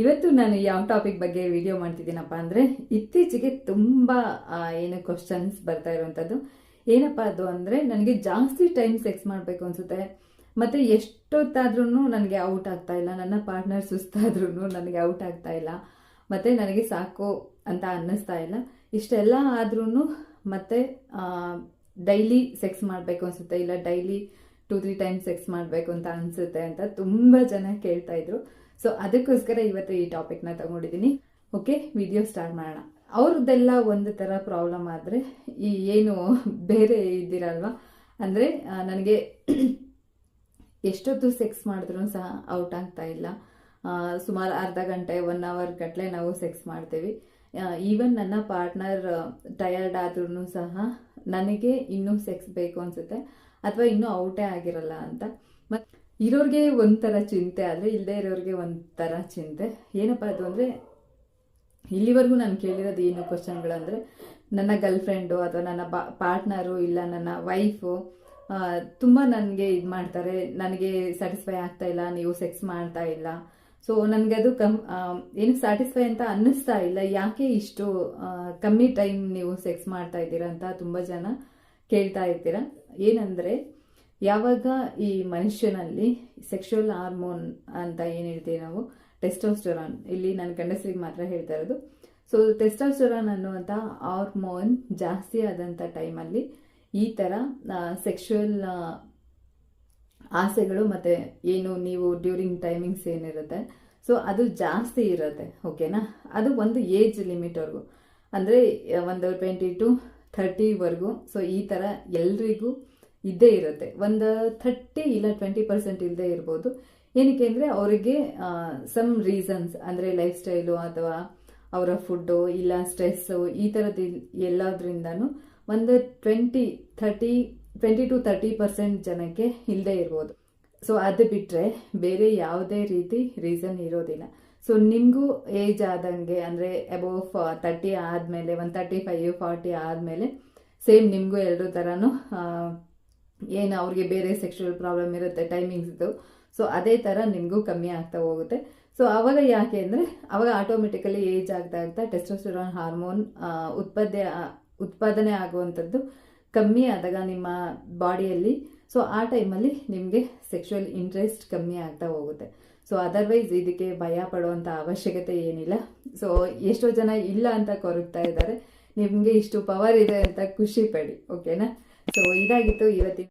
ಇವತ್ತು ನಾನು ಯಾವ ಟಾಪಿಕ್ ಬಗ್ಗೆ ವಿಡಿಯೋ ಮಾಡ್ತಿದ್ದೀನಪ್ಪ ಅಂದರೆ ಇತ್ತೀಚೆಗೆ ತುಂಬ ಏನು ಕ್ವಶನ್ಸ್ ಬರ್ತಾ ಇರುವಂಥದ್ದು. ಏನಪ್ಪ ಅದು ಅಂದರೆ ನನಗೆ ಜಾಸ್ತಿ ಟೈಮ್ ಸೆಕ್ಸ್ ಮಾಡಬೇಕು ಅನಿಸುತ್ತೆ, ಮತ್ತು ಎಷ್ಟೊತ್ತಾದ್ರೂ ನನಗೆ ಔಟ್ ಆಗ್ತಾ ಇಲ್ಲ. ನನ್ನ ಪಾರ್ಟ್ನರ್ ಸುಸ್ತಾದ್ರೂ ನನಗೆ ಔಟ್ ಆಗ್ತಾ ಇಲ್ಲ, ಮತ್ತು ನನಗೆ ಸಾಕು ಅಂತ ಅನ್ನಿಸ್ತಾ ಇಲ್ಲ. ಇಷ್ಟೆಲ್ಲ ಆದ್ರೂ ಮತ್ತೆ ಡೈಲಿ ಸೆಕ್ಸ್ ಮಾಡಬೇಕು ಅನಿಸುತ್ತೆ, ಇಲ್ಲ ಡೈಲಿ 2-3 ಟೈಮ್ಸ್ ಸೆಕ್ಸ್ ಮಾಡಬೇಕು ಅಂತ ಅನಿಸುತ್ತೆ ಅಂತ ತುಂಬ ಜನ ಕೇಳ್ತಾ ಇದ್ರು. ಸೊ ಅದಕ್ಕೋಸ್ಕರ ಇವತ್ತು ಈ ಟಾಪಿಕ್ನ ತಗೊಂಡಿದ್ದೀನಿ. ಓಕೆ, ವಿಡಿಯೋ ಸ್ಟಾರ್ಟ್ ಮಾಡೋಣ. ಅವ್ರದ್ದೆಲ್ಲ ಒಂದು ಥರ ಪ್ರಾಬ್ಲಮ್ ಆದರೆ ಈ ಏನು ಬೇರೆ ಇದ್ದಿರಲ್ವ, ಅಂದರೆ ನನಗೆ ಎಷ್ಟೊತ್ತು ಸೆಕ್ಸ್ ಮಾಡಿದ್ರೂ ಸಹ ಔಟ್ ಆಗ್ತಾ ಇಲ್ಲ. ಸುಮಾರು ಅರ್ಧ ಗಂಟೆ 1 ಅವರ್ ಗಟ್ಟಲೆ ನಾವು ಸೆಕ್ಸ್ ಮಾಡ್ತೀವಿ. ಈವನ್ ನನ್ನ ಪಾರ್ಟ್ನರ್ ಟಯರ್ಡ್ ಆದ್ರೂ ಸಹ ನನಗೆ ಇನ್ನೂ ಸೆಕ್ಸ್ ಬೇಕು ಅನಿಸುತ್ತೆ, ಅಥವಾ ಇನ್ನೂ ಔಟೇ ಆಗಿರಲ್ಲ ಅಂತ. ಮತ್ತು ಇರೋರಿಗೆ ಒಂಥರ ಚಿಂತೆ, ಆದರೆ ಇಲ್ಲದೆ ಇರೋರಿಗೆ ಒಂಥರ ಚಿಂತೆ. ಏನಪ್ಪ ಅದು ಅಂದರೆ, ಇಲ್ಲಿವರೆಗೂ ನಾನು ಕೇಳಿರೋದು ಏನು ಕ್ವಶನ್ಗಳಂದರೆ, ನನ್ನ ಗರ್ಲ್ ಫ್ರೆಂಡು ಅಥವಾ ನನ್ನ ಪಾರ್ಟ್ನರು ಇಲ್ಲ ನನ್ನ ವೈಫು ತುಂಬ ನನಗೆ ಇದು ಮಾಡ್ತಾರೆ, ನನಗೆ ಸ್ಯಾಟಿಸ್ಫೈ ಆಗ್ತಾ ಇಲ್ಲ, ನೀವು ಸೆಕ್ಸ್ ಮಾಡ್ತಾ ಇಲ್ಲ. ಸೊ ನನಗೆ ಅದು ಏನು ಸ್ಯಾಟಿಸ್ಫೈ ಅಂತ ಅನ್ನಿಸ್ತಾ ಇಲ್ಲ, ಯಾಕೆ ಇಷ್ಟು ಕಮ್ಮಿ ಟೈಮ್ ನೀವು ಸೆಕ್ಸ್ ಮಾಡ್ತಾ ಇದ್ದೀರಾ ಅಂತ ತುಂಬ ಜನ ಕೇಳ್ತಾ ಇರ್ತೀರ. ಏನಂದರೆ, ಯಾವಾಗ ಈ ಮನುಷ್ಯನಲ್ಲಿ ಸೆಕ್ಷುವಲ್ ಹಾರ್ಮೋನ್ ಅಂತ ಏನು ಹೇಳ್ತೀವಿ ನಾವು, ಟೆಸ್ಟೋಸ್ಟೆರಾನ್, ಇಲ್ಲಿ ನಾನು ಗಂಡಸರಿಗೆ ಮಾತ್ರ ಹೇಳ್ತಾ ಇರೋದು. ಸೊ ಟೆಸ್ಟೋಸ್ಟೆರಾನ್ ಅನ್ನುವಂಥ ಹಾರ್ಮೋನ್ ಜಾಸ್ತಿ ಆದಂಥ ಟೈಮಲ್ಲಿ ಈ ಥರ ಸೆಕ್ಷುವಲ್ ಆಸೆಗಳು ಮತ್ತು ಏನು ನೀವು ಡ್ಯೂರಿಂಗ್ ಟೈಮಿಂಗ್ಸ್ ಏನಿರುತ್ತೆ, ಸೊ ಅದು ಜಾಸ್ತಿ ಇರುತ್ತೆ. ಓಕೆನಾ, ಅದು ಒಂದು ಏಜ್ ಲಿಮಿಟ್ವರೆಗೂ, ಅಂದರೆ ಒಂದು 20 to 30ವರೆಗೂ. ಸೊ ಈ ಥರ ಎಲ್ರಿಗೂ ಇದ್ದೇ ಇರುತ್ತೆ. ಒಂದು 30 ಇಲ್ಲ 20% ಇಲ್ಲದೆ ಇರ್ಬೋದು. ಏನಕ್ಕೆ ಅಂದರೆ ಅವರಿಗೆ ಸಮ್ ರೀಸನ್ಸ್, ಅಂದರೆ ಲೈಫ್ ಸ್ಟೈಲು ಅಥವಾ ಅವರ ಫುಡ್ಡು ಇಲ್ಲ ಸ್ಟ್ರೆಸ್ಸು, ಈ ಥರದ್ದು ಎಲ್ಲದ್ರಿಂದನೂ ಒಂದು 20 to 30% ಜನಕ್ಕೆ ಇಲ್ಲದೆ ಇರ್ಬೋದು. ಸೊ ಅದು ಬಿಟ್ಟರೆ ಬೇರೆ ಯಾವುದೇ ರೀತಿ ರೀಸನ್ ಇರೋದಿಲ್ಲ. ಸೊ ನಿಮಗೂ ಏಜ್ ಆದಂಗೆ, ಅಂದರೆ ಅಬೋವ್ 30 ಆದಮೇಲೆ, ಒಂದು 35-40 ಆದಮೇಲೆ ಸೇಮ್ ನಿಮಗೂ ಎರಡೂ ಥರನೂ ಏನು ಅವ್ರಿಗೆ ಬೇರೆ ಸೆಕ್ಷುವಲ್ ಪ್ರಾಬ್ಲಮ್ ಇರುತ್ತೆ ಟೈಮಿಂಗ್ಸ್ದು, ಸೊ ಅದೇ ಥರ ನಿಮಗೂ ಕಮ್ಮಿ ಆಗ್ತಾ ಹೋಗುತ್ತೆ. ಸೊ ಆವಾಗ ಯಾಕೆ ಅಂದರೆ, ಆವಾಗ ಆಟೋಮೆಟಿಕಲಿ ಏಜ್ ಆಗ್ತಾ ಆಗ್ತಾ ಟೆಸ್ಟೋಸ್ಟೆರಾನ್ ಹಾರ್ಮೋನ್ ಉತ್ಪಾದನೆ ಆಗುವಂಥದ್ದು ಕಮ್ಮಿ ಆದಾಗ ನಿಮ್ಮ ಬಾಡಿಯಲ್ಲಿ, ಸೊ ಆ ಟೈಮಲ್ಲಿ ನಿಮಗೆ ಸೆಕ್ಷುವಲ್ ಇಂಟ್ರೆಸ್ಟ್ ಕಮ್ಮಿ ಆಗ್ತಾ ಹೋಗುತ್ತೆ. ಸೊ ಅದರ್ವೈಸ್ ಇದಕ್ಕೆ ಭಯ ಪಡುವಂಥ ಅವಶ್ಯಕತೆ ಏನಿಲ್ಲ. ಸೊ ಎಷ್ಟೋ ಜನ ಇಲ್ಲ ಅಂತ ಕೊರಗ್ತಾ ಇದ್ದಾರೆ, ನಿಮಗೆ ಇಷ್ಟು ಪವರ್ ಇದೆ ಅಂತ ಖುಷಿ ಪಡಿ. ಓಕೆನಾ, ಸೊ ಇದಾಗಿತ್ತು ಇವತ್ತಿನ